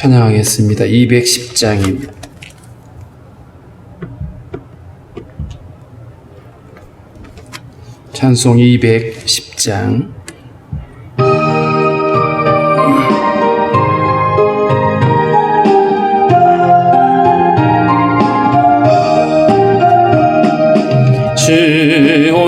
찬양하겠습니다. 210장입니다. 찬송 210장.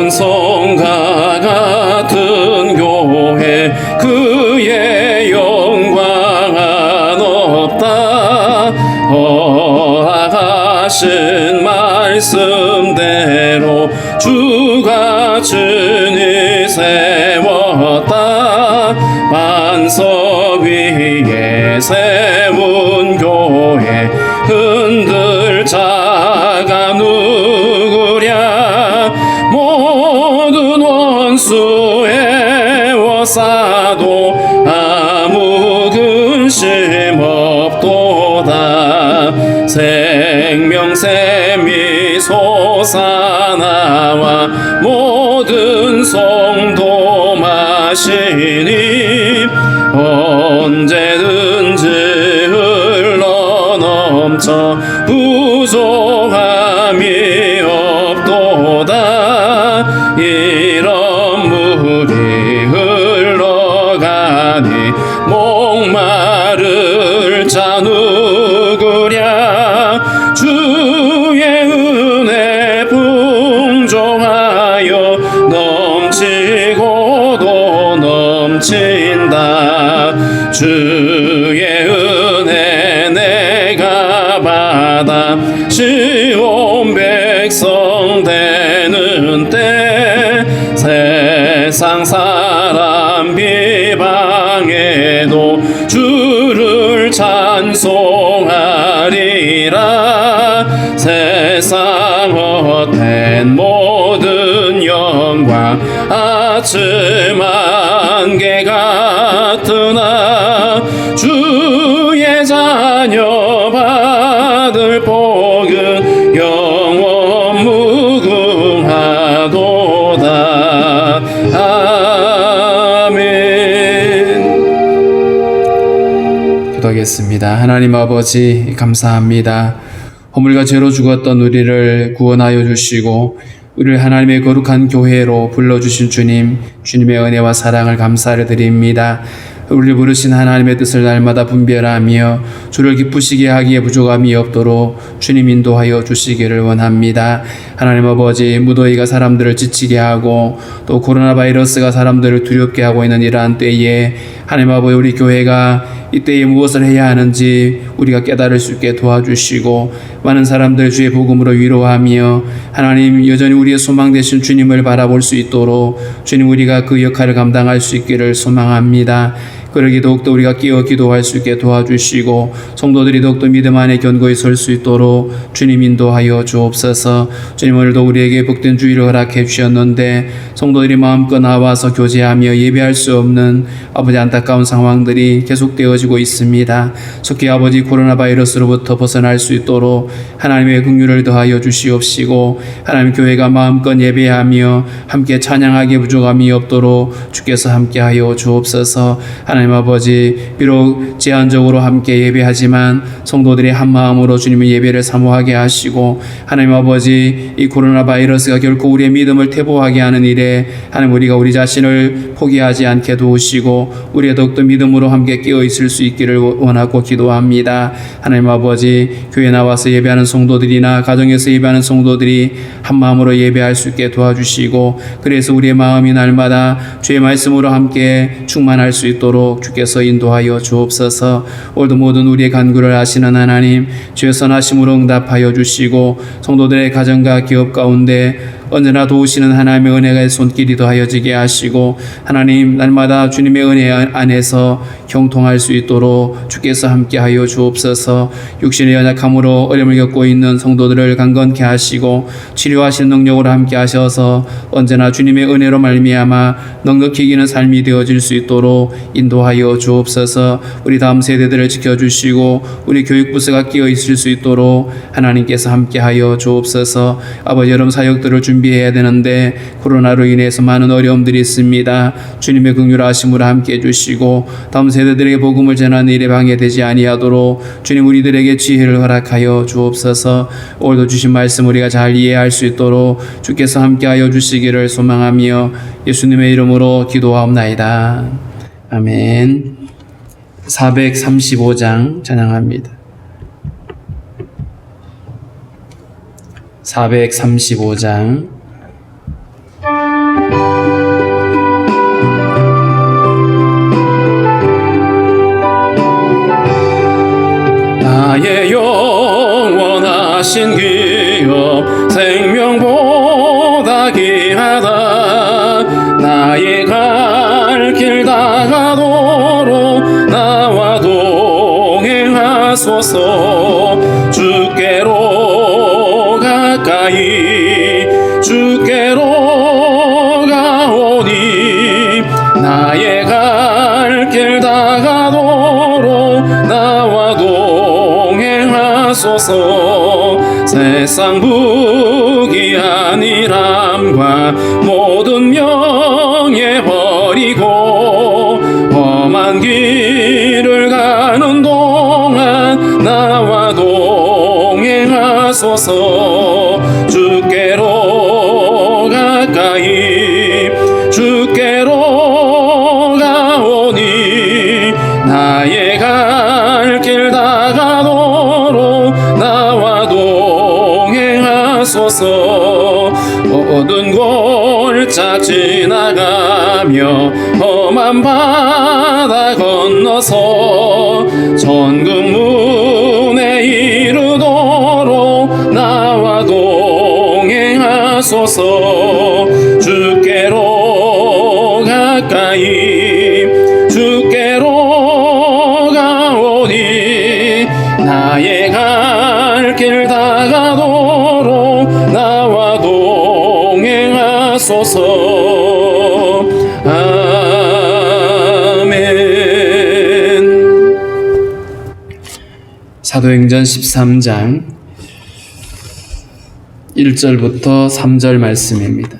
시온성과 같은 교회 그의 영광은 없다. 허락하신 말씀대로 주가 친히 세웠다. 반석 위에 세운 교회 흔들 자가 누구랴. 모든 원수 애워싸도 아무 근심 없도다. 생명샘이 솟아나와 모든 성도 마시니 언제든지 흘러넘쳐 부족함이 없도다. 이런 물이 흘러가니 목마를 자 누구랴. 주의 은혜 풍족하여 넘치고도 넘친다. 주의 은혜 내가 받아 시온 백성 되는 때 세상 사람 비방해도 주를 찬송하리라. 세상 헛된 모든 영광 아침 안개 같으나 주의 자녀 받을 복은 영원 무궁하도다. 아멘. 기도하겠습니다. 하나님 아버지 감사합니다. 허물과 죄로 죽었던 우리를 구원하여 주시고 우리를 하나님의 거룩한 교회로 불러주신 주님, 주님의 은혜와 사랑을 감사를 드립니다. 우리를 부르신 하나님의 뜻을 날마다 분별하며 주를 기쁘시게 하기에 부족함이 없도록 주님 인도하여 주시기를 원합니다. 하나님 아버지, 무더위가 사람들을 지치게 하고 또 코로나 바이러스가 사람들을 두렵게 하고 있는 이러한 때에 하나님 아버지, 우리 교회가 이때에 무엇을 해야 하는지 우리가 깨달을 수 있게 도와주시고 많은 사람들 주의 복음으로 위로하며 하나님 여전히 우리의 소망 되신 주님을 바라볼 수 있도록 주님 우리가 그 역할을 감당할 수 있기를 소망합니다. 그러기 더욱더 우리가 끼어 기도할 수 있게 도와주시고 성도들이 더욱더 믿음 안에 견고히 설 수 있도록 주님 인도하여 주옵소서. 주님 오늘도 우리에게 복된 주일을 허락해 주셨는데 성도들이 마음껏 나와서 교제하며 예배할 수 없는 아버지 안타까운 상황들이 계속되어지고 있습니다. 속히 아버지 코로나 바이러스로부터 벗어날 수 있도록 하나님의 긍휼을 더하여 주시옵시고 하나님 교회가 마음껏 예배하며 함께 찬양하기에 부족함이 없도록 주께서 함께하여 주옵소서. 하나님 아버지, 비록 제한적으로 함께 예배하지만 성도들이 한 마음으로 주님의 예배를 사모하게 하시고 하나님 아버지, 이 코로나 바이러스가 결코 우리의 믿음을 퇴보하게 하는 일에 하나님 우리가 우리 자신을 포기하지 않게 도우시고 우리의 더욱더 믿음으로 함께 깨어 있을 수 있기를 원하고 기도합니다. 하나님 아버지, 교회 나와서 예배하는 성도들이나 가정에서 예배하는 성도들이 한 마음으로 예배할 수 있게 도와주시고 그래서 우리의 마음이 날마다 주의 말씀으로 함께 충만할 수 있도록 주께서 인도하여 주옵소서. 오늘도 모든 우리의 간구를 아시는 하나님, 주의 선하심으로 응답하여 주시고 성도들의 가정과 기업 가운데 언제나 도우시는 하나님의 은혜가 손길이 더하여지게 하시고 하나님 날마다 주님의 은혜 안에서 형통할 수 있도록 주께서 함께하여 주옵소서. 육신의 연약함으로 어려움을 겪고 있는 성도들을 강건케 하시고 치료하시는 능력으로 함께 하셔서 언제나 주님의 은혜로 말미암아 넉넉히 이기는 삶이 되어질 수 있도록 인도하여 주옵소서. 우리 다음 세대들을 지켜주시고 우리 교육부서가 끼어 있을 수 있도록 하나님께서 함께하여 주옵소서. 아버지, 여러분 사역들을 준비 준비해야 되는데 코로나로 인해서 많은 어려움들이 있습니다. 주님의 긍휼하심으로 함께 해주시고 다음 세대들에게 복음을 전하는 일에 방해되지 아니하도록 주님 우리들에게 지혜를 허락하여 주옵소서. 오늘도 주신 말씀 우리가 잘 이해할 수 있도록 주께서 함께하여 주시기를 소망하며 예수님의 이름으로 기도하옵나이다. 아멘. 435장 찬양합니다. 435장 나의 영원하신 기업 생명보다 귀하다. 나의 갈 길 다가도록 나와 동행하소서. 주께로 가까이 주께로 가오니 나의 갈 길 다가도록 나와 동행하소서. 세상 부귀한 일함과 모든 명예 버리고 험한 길을 가는 동안 나와 동행하소서. 주께로 가까이 주께로 가오니 나의 갈 길 다가도록 나와 동행하소서. 모든 골짝 지나가며 험한 바다 건너서 천국문에 이르도록 나와 동행하소서. 주께로 가까이 주께로 가오니 나의 갈 길 다가도록 나와 동행하소서. 아멘. 사도행전 13장 1절부터 3절 말씀입니다.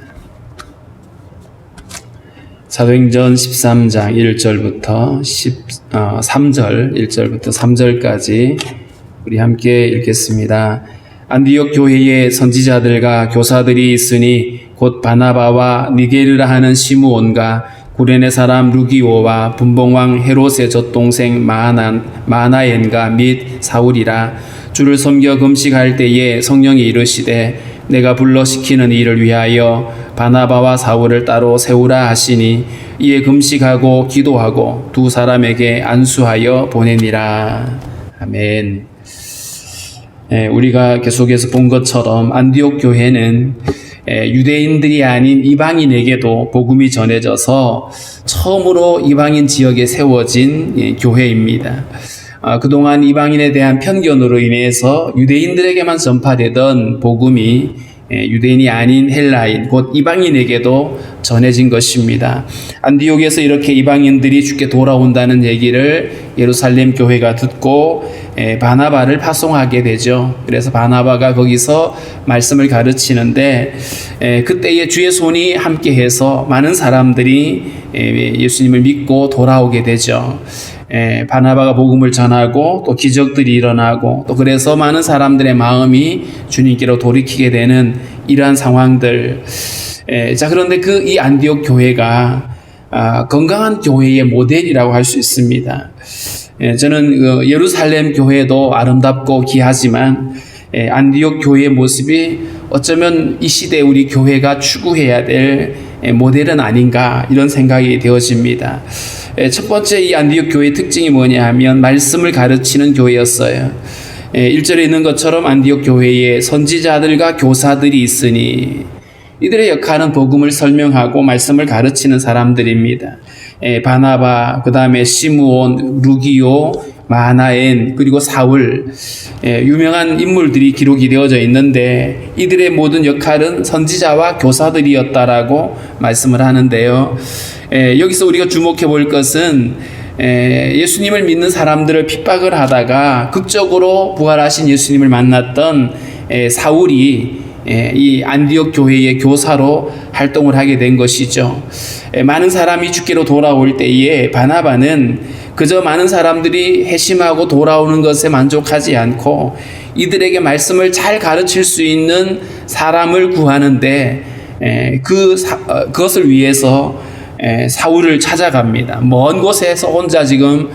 사도행전 13장 1절부터 3절 1절부터 3절까지 우리 함께 읽겠습니다. 안디옥 교회에 선지자들과 교사들이 있으니 곧 바나바와 니게르라 하는 시므온과 구레네 사람 루기오와 분봉왕 헤롯의 젖동생 마나엔과 및 사울이라. 주를 섬겨 금식할 때에 성령이 이르시되 내가 불러 시키는 일을 위하여 바나바와 사울을 따로 세우라 하시니 이에 금식하고 기도하고 두 사람에게 안수하여 보내니라. 아멘. 우리가 계속해서 본 것처럼 안디옥 교회는 유대인들이 아닌 이방인에게도 복음이 전해져서 처음으로 이방인 지역에 세워진 교회입니다. 그동안 이방인에 대한 편견으로 인해서 유대인들에게만 전파되던 복음이 유대인이 아닌 헬라인 곧 이방인에게도 전해진 것입니다. 안디옥에서 이렇게 이방인들이 주께 돌아온다는 얘기를 예루살렘 교회가 듣고 바나바를 파송하게 되죠. 그래서 바나바가 거기서 말씀을 가르치는데 그때에 주의 손이 함께해서 많은 사람들이 예수님을 믿고 돌아오게 되죠. 바나바가 복음을 전하고 또 기적들이 일어나고 또 그래서 많은 사람들의 마음이 주님께로 돌이키게 되는 이러한 상황들. 자, 그런데 이 안디옥 교회가 건강한 교회의 모델이라고 할 수 있습니다. 저는 예루살렘 교회도 아름답고 귀하지만 안디옥 교회의 모습이 어쩌면 이 시대에 우리 교회가 추구해야 될 모델은 아닌가 이런 생각이 되어집니다. 첫 번째 이 안디옥 교회의 특징이 뭐냐 하면 말씀을 가르치는 교회였어요. 1절에 있는 것처럼 안디옥 교회에 선지자들과 교사들이 있으니 이들의 역할은 복음을 설명하고 말씀을 가르치는 사람들입니다. 바나바, 그 다음에 시므온, 루기오, 마나엔, 그리고 사울, 유명한 인물들이 기록이 되어져 있는데 이들의 모든 역할은 선지자와 교사들이었다라고 말씀을 하는데요. 여기서 우리가 주목해 볼 것은 예수님을 믿는 사람들을 핍박을 하다가 극적으로 부활하신 예수님을 만났던 사울이 이 안디옥 교회의 교사로 활동을 하게 된 것이죠. 많은 사람이 주께로 돌아올 때에 바나바는 그저 많은 사람들이 회심하고 돌아오는 것에 만족하지 않고 이들에게 말씀을 잘 가르칠 수 있는 사람을 구하는데 그것을 위해서 사울을 찾아갑니다. 먼 곳에서 혼자 지금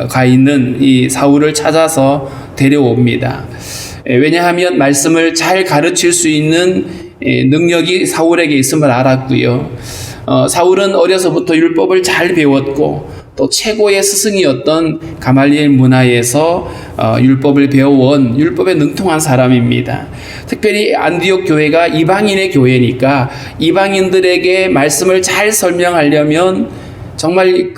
가 있는 이 사울을 찾아서 데려옵니다. 왜냐하면 말씀을 잘 가르칠 수 있는 능력이 사울에게 있음을 알았고요. 사울은 어려서부터 율법을 잘 배웠고 또 최고의 스승이었던 가말리엘 문화에서 율법을 배워온 율법에 능통한 사람입니다. 특별히 안디옥 교회가 이방인의 교회니까 이방인들에게 말씀을 잘 설명하려면 정말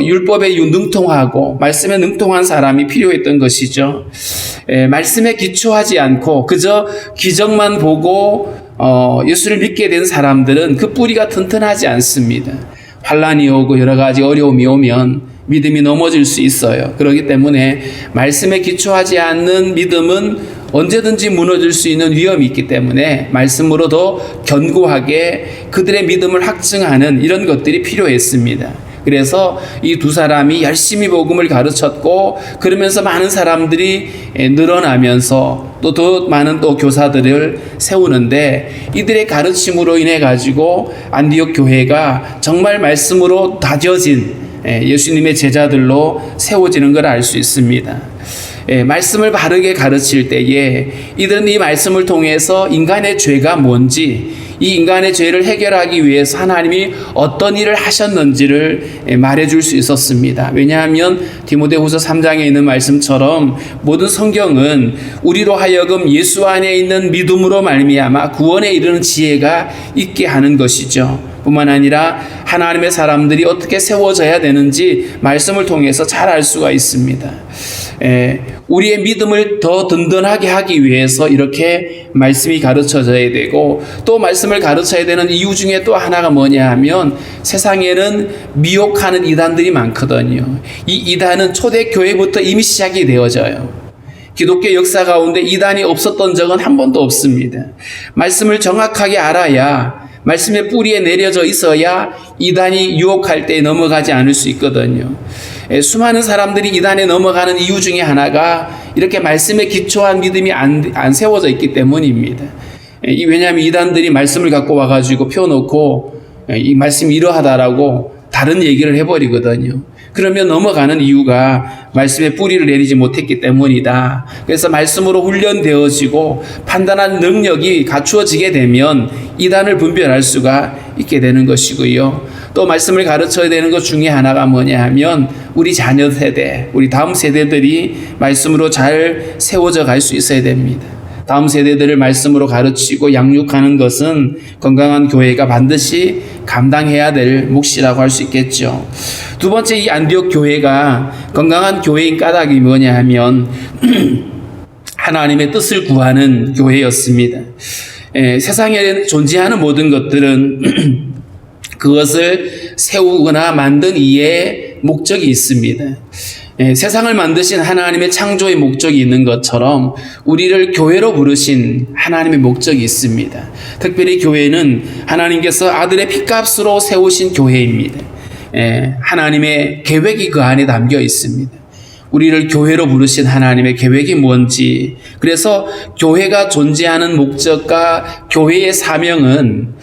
율법에 능통하고 말씀에 능통한 사람이 필요했던 것이죠. 말씀에 기초하지 않고 그저 기적만 보고 예수를 믿게 된 사람들은 그 뿌리가 튼튼하지 않습니다. 환난이 오고 여러 가지 어려움이 오면 믿음이 넘어질 수 있어요. 그렇기 때문에 말씀에 기초하지 않는 믿음은 언제든지 무너질 수 있는 위험이 있기 때문에 말씀으로 더 견고하게 그들의 믿음을 확증하는 이런 것들이 필요했습니다. 그래서 이 두 사람이 열심히 복음을 가르쳤고 그러면서 많은 사람들이 늘어나면서 또 더 많은 또 교사들을 세우는데 이들의 가르침으로 인해 가지고 안디옥 교회가 정말 말씀으로 다져진 예수님의 제자들로 세워지는 걸 알 수 있습니다. 말씀을 바르게 가르칠 때에 이들은 이 말씀을 통해서 인간의 죄가 뭔지 이 인간의 죄를 해결하기 위해서 하나님이 어떤 일을 하셨는지를 말해줄 수 있었습니다. 왜냐하면 디모데후서 3장에 있는 말씀처럼 모든 성경은 우리로 하여금 예수 안에 있는 믿음으로 말미암아 구원에 이르는 지혜가 있게 하는 것이죠. 뿐만 아니라 하나님의 사람들이 어떻게 세워져야 되는지 말씀을 통해서 잘 알 수가 있습니다. 우리의 믿음을 더 든든하게 하기 위해서 이렇게 말씀이 가르쳐져야 되고 또 말씀을 가르쳐야 되는 이유 중에 또 하나가 뭐냐 하면 세상에는 미혹하는 이단들이 많거든요. 이 이단은 초대교회부터 이미 시작이 되어져요. 기독교 역사 가운데 이단이 없었던 적은 한 번도 없습니다. 말씀을 정확하게 알아야 말씀의 뿌리에 내려져 있어야 이단이 유혹할 때 넘어가지 않을 수 있거든요. 수많은 사람들이 이단에 넘어가는 이유 중에 하나가 이렇게 말씀에 기초한 믿음이 안 세워져 있기 때문입니다. 왜냐하면 이단들이 말씀을 갖고 와가지고 펴놓고 이 말씀이 이러하다라고 다른 얘기를 해버리거든요. 그러면 넘어가는 이유가 말씀의 뿌리를 내리지 못했기 때문이다. 그래서 말씀으로 훈련되어지고 판단한 능력이 갖추어지게 되면 이단을 분별할 수가 있게 되는 것이고요. 또 말씀을 가르쳐야 되는 것 중에 하나가 뭐냐 하면 우리 자녀 세대, 우리 다음 세대들이 말씀으로 잘 세워져 갈 수 있어야 됩니다. 다음 세대들을 말씀으로 가르치고 양육하는 것은 건강한 교회가 반드시 감당해야 될 몫이라고 할 수 있겠죠. 두 번째, 이 안디옥 교회가 건강한 교회인 까닭이 뭐냐 하면 하나님의 뜻을 구하는 교회였습니다. 세상에 존재하는 모든 것들은 그것을 세우거나 만든 이에 목적이 있습니다. 세상을 만드신 하나님의 창조의 목적이 있는 것처럼 우리를 교회로 부르신 하나님의 목적이 있습니다. 특별히 교회는 하나님께서 아들의 핏값으로 세우신 교회입니다. 하나님의 계획이 그 안에 담겨 있습니다. 우리를 교회로 부르신 하나님의 계획이 뭔지, 그래서 교회가 존재하는 목적과 교회의 사명은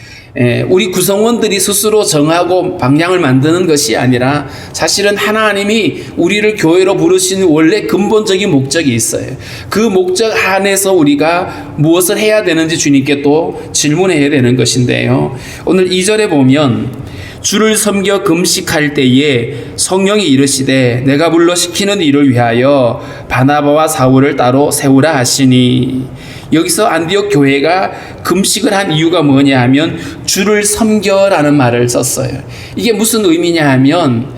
우리 구성원들이 스스로 정하고 방향을 만드는 것이 아니라 사실은 하나님이 우리를 교회로 부르신 원래 근본적인 목적이 있어요. 그 목적 안에서 우리가 무엇을 해야 되는지 주님께 또 질문해야 되는 것인데요. 오늘 2절에 보면 주를 섬겨 금식할 때에 성령이 이르시되 내가 불러 시키는 일을 위하여 바나바와 사울을 따로 세우라 하시니, 여기서 안디옥 교회가 금식을 한 이유가 뭐냐 하면 주를 섬겨라는 말을 썼어요. 이게 무슨 의미냐 하면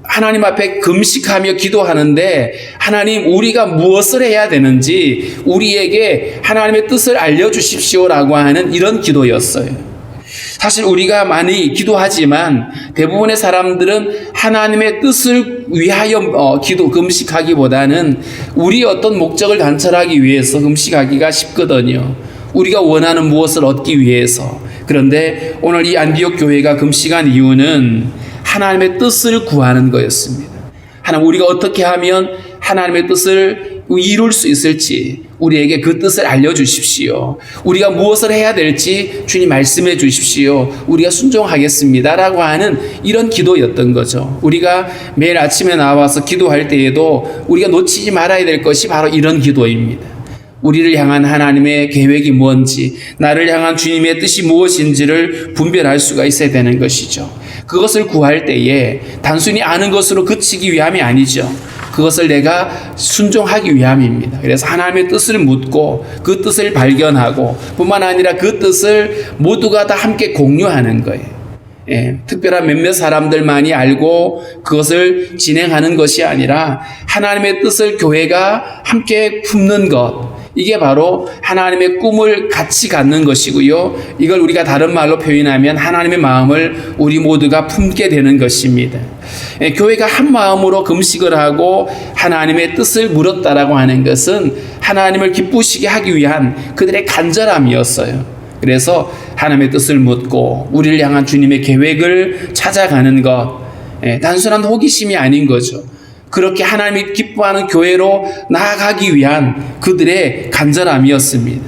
하나님 앞에 금식하며 기도하는데 하나님, 우리가 무엇을 해야 되는지 우리에게 하나님의 뜻을 알려주십시오라고 하는 이런 기도였어요. 사실 우리가 많이 기도하지만 대부분의 사람들은 하나님의 뜻을 위하여 금식하기보다는 우리의 어떤 목적을 관철하기 위해서 금식하기가 쉽거든요. 우리가 원하는 무엇을 얻기 위해서. 그런데 오늘 이 안디옥 교회가 금식한 이유는 하나님의 뜻을 구하는 거였습니다. 하나님, 우리가 어떻게 하면 하나님의 뜻을 이룰 수 있을지 우리에게 그 뜻을 알려주십시오. 우리가 무엇을 해야 될지 주님 말씀해 주십시오. 우리가 순종하겠습니다 라고 하는 이런 기도였던 거죠. 우리가 매일 아침에 나와서 기도할 때에도 우리가 놓치지 말아야 될 것이 바로 이런 기도입니다. 우리를 향한 하나님의 계획이 뭔지, 나를 향한 주님의 뜻이 무엇인지를 분별할 수가 있어야 되는 것이죠. 그것을 구할 때에 단순히 아는 것으로 그치기 위함이 아니죠. 그것을 내가 순종하기 위함입니다. 그래서 하나님의 뜻을 묻고 그 뜻을 발견하고 뿐만 아니라 그 뜻을 모두가 다 함께 공유하는 거예요. 특별한 몇몇 사람들만이 알고 그것을 진행하는 것이 아니라 하나님의 뜻을 교회가 함께 품는 것, 이게 바로 하나님의 꿈을 같이 갖는 것이고요. 이걸 우리가 다른 말로 표현하면 하나님의 마음을 우리 모두가 품게 되는 것입니다. 교회가 한 마음으로 금식을 하고 하나님의 뜻을 물었다라고 하는 것은 하나님을 기쁘시게 하기 위한 그들의 간절함이었어요. 그래서 하나님의 뜻을 묻고 우리를 향한 주님의 계획을 찾아가는 것, 단순한 호기심이 아닌 거죠. 그렇게 하나님이 기뻐하는 교회로 나아가기 위한 그들의 간절함이었습니다.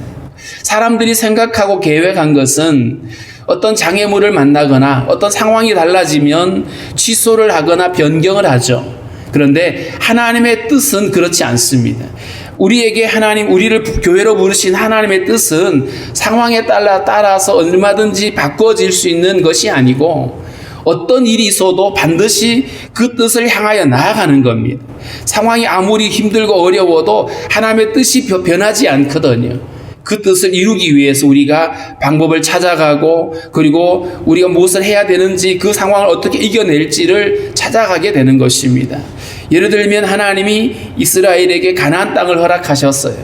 사람들이 생각하고 계획한 것은 어떤 장애물을 만나거나 어떤 상황이 달라지면 취소를 하거나 변경을 하죠. 그런데 하나님의 뜻은 그렇지 않습니다. 우리에게 우리를 교회로 부르신 하나님의 뜻은 상황에 따라서 얼마든지 바꿔질 수 있는 것이 아니고 어떤 일이 있어도 반드시 그 뜻을 향하여 나아가는 겁니다. 상황이 아무리 힘들고 어려워도 하나님의 뜻이 변하지 않거든요. 그 뜻을 이루기 위해서 우리가 방법을 찾아가고 그리고 우리가 무엇을 해야 되는지 그 상황을 어떻게 이겨낼지를 찾아가게 되는 것입니다. 예를 들면 하나님이 이스라엘에게 가나안 땅을 허락하셨어요.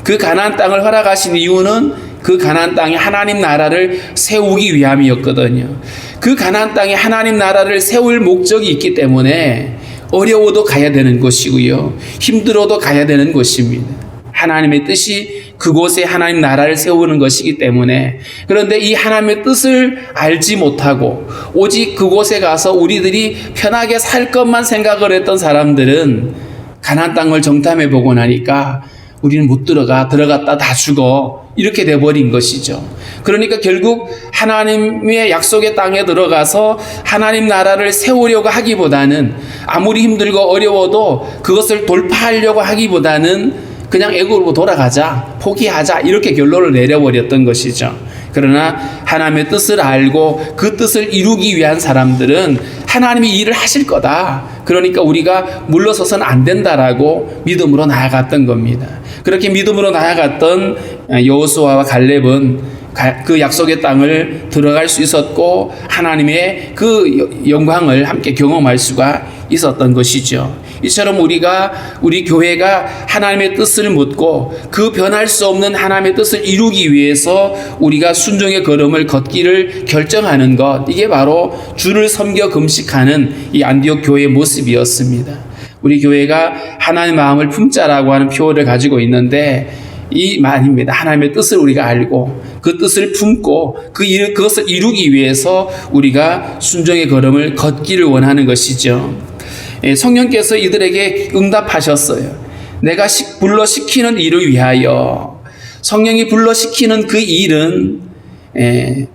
그 가나안 땅을 허락하신 이유는 그 가나안 땅에 하나님 나라를 세우기 위함이었거든요. 그 가나안 땅에 하나님 나라를 세울 목적이 있기 때문에 어려워도 가야 되는 것이고요. 힘들어도 가야 되는 것입니다. 하나님의 뜻이 그곳에 하나님 나라를 세우는 것이기 때문에. 그런데 이 하나님의 뜻을 알지 못하고 오직 그곳에 가서 우리들이 편하게 살 것만 생각을 했던 사람들은 가나안 땅을 정탐해 보고 나니까 우리는 못 들어갔다 다 죽어, 이렇게 돼버린 것이죠. 그러니까 결국 하나님의 약속의 땅에 들어가서 하나님 나라를 세우려고 하기보다는, 아무리 힘들고 어려워도 그것을 돌파하려고 하기보다는 그냥 애굽으로 돌아가자, 포기하자, 이렇게 결론을 내려버렸던 것이죠. 그러나 하나님의 뜻을 알고 그 뜻을 이루기 위한 사람들은 하나님이 일을 하실 거다, 그러니까 우리가 물러서서는 안 된다라고 믿음으로 나아갔던 겁니다. 그렇게 믿음으로 나아갔던 여호수아와 갈렙은 그 약속의 땅을 들어갈 수 있었고 하나님의 그 영광을 함께 경험할 수가 있었던 것이죠. 이처럼 우리 교회가 하나님의 뜻을 묻고 그 변할 수 없는 하나님의 뜻을 이루기 위해서 우리가 순종의 걸음을 걷기를 결정하는 것, 이게 바로 주를 섬겨 금식하는 이 안디옥 교회의 모습이었습니다. 우리 교회가 하나님의 마음을 품자라고 하는 표어를 가지고 있는데 이 말입니다. 하나님의 뜻을 우리가 알고 그 뜻을 품고 그것을 이루기 위해서 우리가 순종의 걸음을 걷기를 원하는 것이죠. 성령께서 이들에게 응답하셨어요. 내가 불러시키는 일을 위하여. 성령이 불러시키는 그 일은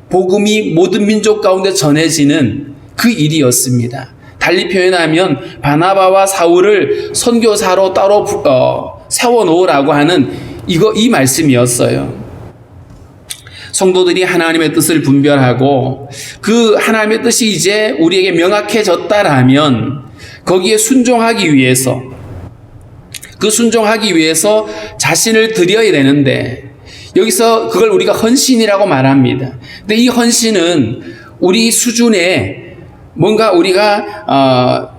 복음이 모든 민족 가운데 전해지는 그 일이었습니다. 달리 표현하면 바나바와 사울을 선교사로 따로 세워놓으라고 하는 이 말씀이었어요. 성도들이 하나님의 뜻을 분별하고 그 하나님의 뜻이 이제 우리에게 명확해졌다라면 거기에 순종하기 위해서, 그 순종하기 위해서 자신을 드려야 되는데, 여기서 그걸 우리가 헌신이라고 말합니다. 근데 이 헌신은 우리 수준에 뭔가 우리가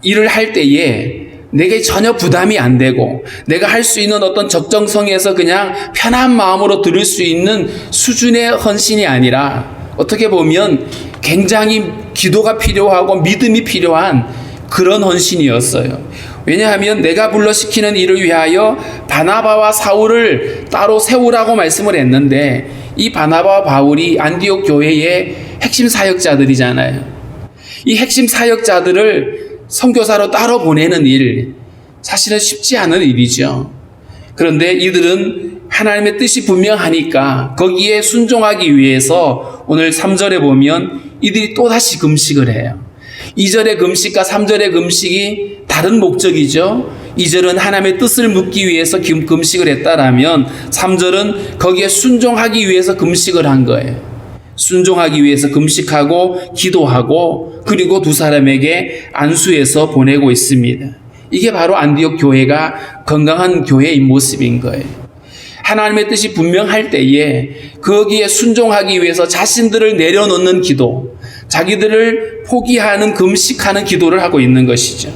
일을 할 때에 내게 전혀 부담이 안 되고 내가 할 수 있는 어떤 적정성에서 그냥 편한 마음으로 드릴 수 있는 수준의 헌신이 아니라, 어떻게 보면 굉장히 기도가 필요하고 믿음이 필요한 그런 헌신이었어요. 왜냐하면 내가 불러시키는 일을 위하여 바나바와 사울을 따로 세우라고 말씀을 했는데, 이 바나바와 바울이 안디옥 교회의 핵심 사역자들이잖아요. 이 핵심 사역자들을 선교사로 따로 보내는 일, 사실은 쉽지 않은 일이죠. 그런데 이들은 하나님의 뜻이 분명하니까 거기에 순종하기 위해서 오늘 3절에 보면 이들이 또다시 금식을 해요. 2절의 금식과 3절의 금식이 다른 목적이죠. 2절은 하나님의 뜻을 묻기 위해서 금식을 했다라면 3절은 거기에 순종하기 위해서 금식을 한 거예요. 순종하기 위해서 금식하고 기도하고 그리고 두 사람에게 안수해서 보내고 있습니다. 이게 바로 안디옥 교회가 건강한 교회의 모습인 거예요. 하나님의 뜻이 분명할 때에 거기에 순종하기 위해서 자신들을 내려놓는 기도, 자기들을 포기하는 금식하는 기도를 하고 있는 것이죠.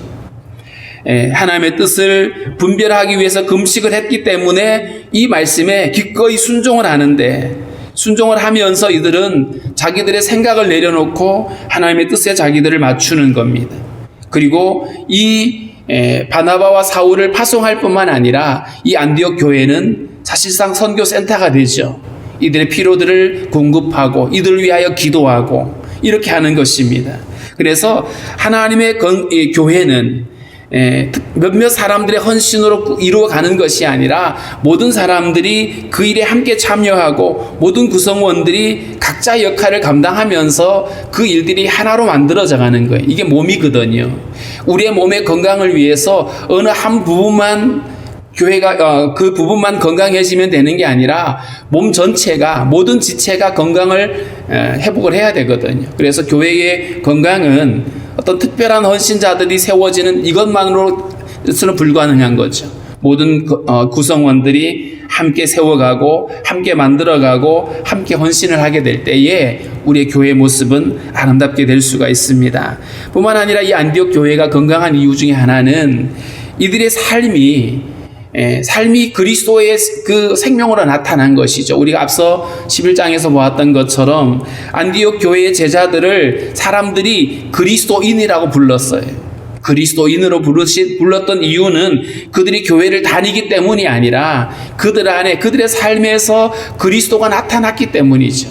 하나님의 뜻을 분별하기 위해서 금식을 했기 때문에 이 말씀에 기꺼이 순종을 하는데, 순종을 하면서 이들은 자기들의 생각을 내려놓고 하나님의 뜻에 자기들을 맞추는 겁니다. 그리고 이 바나바와 사울을 파송할 뿐만 아니라 이 안디옥 교회는 사실상 선교센터가 되죠. 이들의 필요들을 공급하고 이들을 위하여 기도하고 이렇게 하는 것입니다. 그래서 하나님의 교회는 몇몇 사람들의 헌신으로 이루어가는 것이 아니라 모든 사람들이 그 일에 함께 참여하고 모든 구성원들이 각자 역할을 감당하면서 그 일들이 하나로 만들어져 가는 거예요. 이게 몸이거든요. 우리의 몸의 건강을 위해서 어느 한 부분만 교회가 그 부분만 건강해지면 되는 게 아니라 몸 전체가, 모든 지체가 건강을 회복을 해야 되거든요. 그래서 교회의 건강은 어떤 특별한 헌신자들이 세워지는 이것만으로는 불가능한 거죠. 모든 구성원들이 함께 세워가고 함께 만들어가고 함께 헌신을 하게 될 때에 우리의 교회의 모습은 아름답게 될 수가 있습니다. 뿐만 아니라 이 안디옥 교회가 건강한 이유 중에 하나는 이들의 삶이 그리스도의 그 생명으로 나타난 것이죠. 우리가 앞서 11장에서 보았던 것처럼 안디옥 교회의 제자들을 사람들이 그리스도인이라고 불렀어요. 그리스도인으로 불렀던 이유는 그들이 교회를 다니기 때문이 아니라 그들 안에, 그들의 삶에서 그리스도가 나타났기 때문이죠.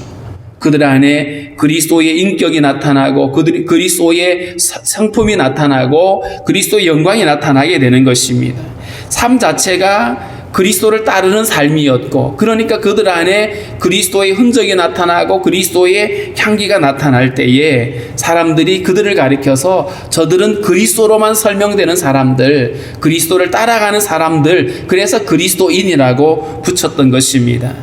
그들 안에 그리스도의 인격이 나타나고 그리스도의 성품이 나타나고 그리스도의 영광이 나타나게 되는 것입니다. 삶 자체가 그리스도를 따르는 삶이었고, 그러니까 그들 안에 그리스도의 흔적이 나타나고 그리스도의 향기가 나타날 때에 사람들이 그들을 가리켜서 저들은 그리스도로만 설명되는 사람들, 그리스도를 따라가는 사람들, 그래서 그리스도인이라고 붙였던 것입니다.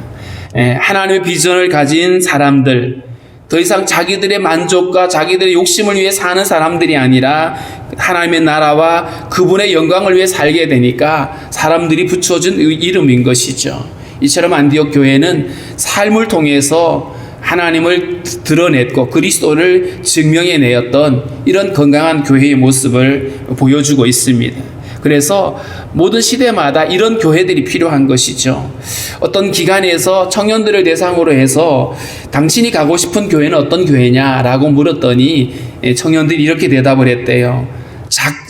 하나님의 비전을 가진 사람들, 더 이상 자기들의 만족과 자기들의 욕심을 위해 사는 사람들이 아니라 하나님의 나라와 그분의 영광을 위해 살게 되니까 사람들이 붙여준 이름인 것이죠. 이처럼 안디옥 교회는 삶을 통해서 하나님을 드러냈고 그리스도를 증명해내었던 이런 건강한 교회의 모습을 보여주고 있습니다. 그래서 모든 시대마다 이런 교회들이 필요한 것이죠. 어떤 기관에서 청년들을 대상으로 해서 당신이 가고 싶은 교회는 어떤 교회냐라고 물었더니 청년들이 이렇게 대답을 했대요.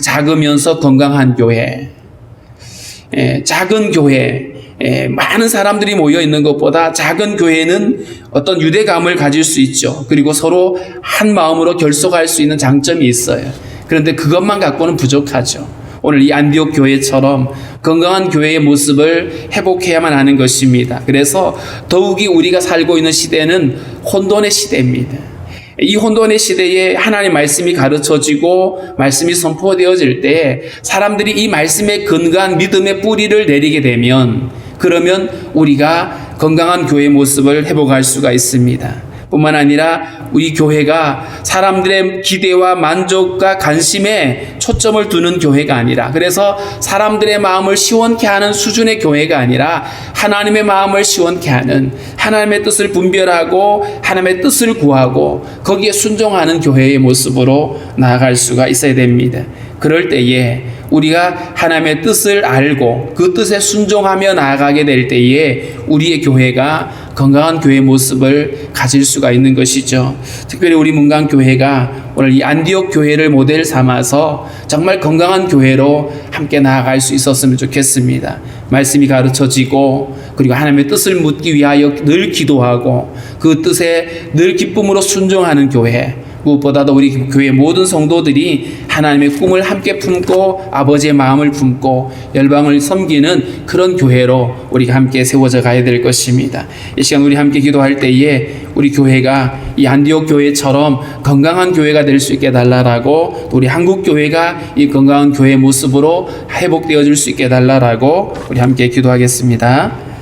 작으면서 건강한 교회, 작은 교회, 많은 사람들이 모여 있는 것보다 작은 교회는 어떤 유대감을 가질 수 있죠. 그리고 서로 한 마음으로 결속할 수 있는 장점이 있어요. 그런데 그것만 갖고는 부족하죠. 오늘 이 안디옥 교회처럼 건강한 교회의 모습을 회복해야만 하는 것입니다. 그래서 더욱이 우리가 살고 있는 시대는 혼돈의 시대입니다. 이 혼돈의 시대에 하나님의 말씀이 가르쳐지고 말씀이 선포되어질 때 사람들이 이 말씀에 근거한 믿음의 뿌리를 내리게 되면, 그러면 우리가 건강한 교회의 모습을 회복할 수가 있습니다. 뿐만 아니라 우리 교회가 사람들의 기대와 만족과 관심에 초점을 두는 교회가 아니라, 그래서 사람들의 마음을 시원케 하는 수준의 교회가 아니라 하나님의 마음을 시원케 하는, 하나님의 뜻을 분별하고 하나님의 뜻을 구하고 거기에 순종하는 교회의 모습으로 나아갈 수가 있어야 됩니다. 그럴 때에 우리가 하나님의 뜻을 알고 그 뜻에 순종하며 나아가게 될 때에 우리의 교회가 건강한 교회 모습을 가질 수가 있는 것이죠. 특별히 우리 문강교회가 오늘 이 안디옥 교회를 모델 삼아서 정말 건강한 교회로 함께 나아갈 수 있었으면 좋겠습니다. 말씀이 가르쳐지고 그리고 하나님의 뜻을 묻기 위하여 늘 기도하고 그 뜻에 늘 기쁨으로 순종하는 교회, 무엇보다도 우리 교회 모든 성도들이 하나님의 꿈을 함께 품고 아버지의 마음을 품고 열방을 섬기는 그런 교회로 우리가 함께 세워져 가야 될 것입니다. 이 시간 우리 함께 기도할 때에 우리 교회가 이 안디옥 교회처럼 건강한 교회가 될 수 있게 달라라고, 또 우리 한국 교회가 이 건강한 교회의 모습으로 회복되어질 수 있게 달라라고 우리 함께 기도하겠습니다.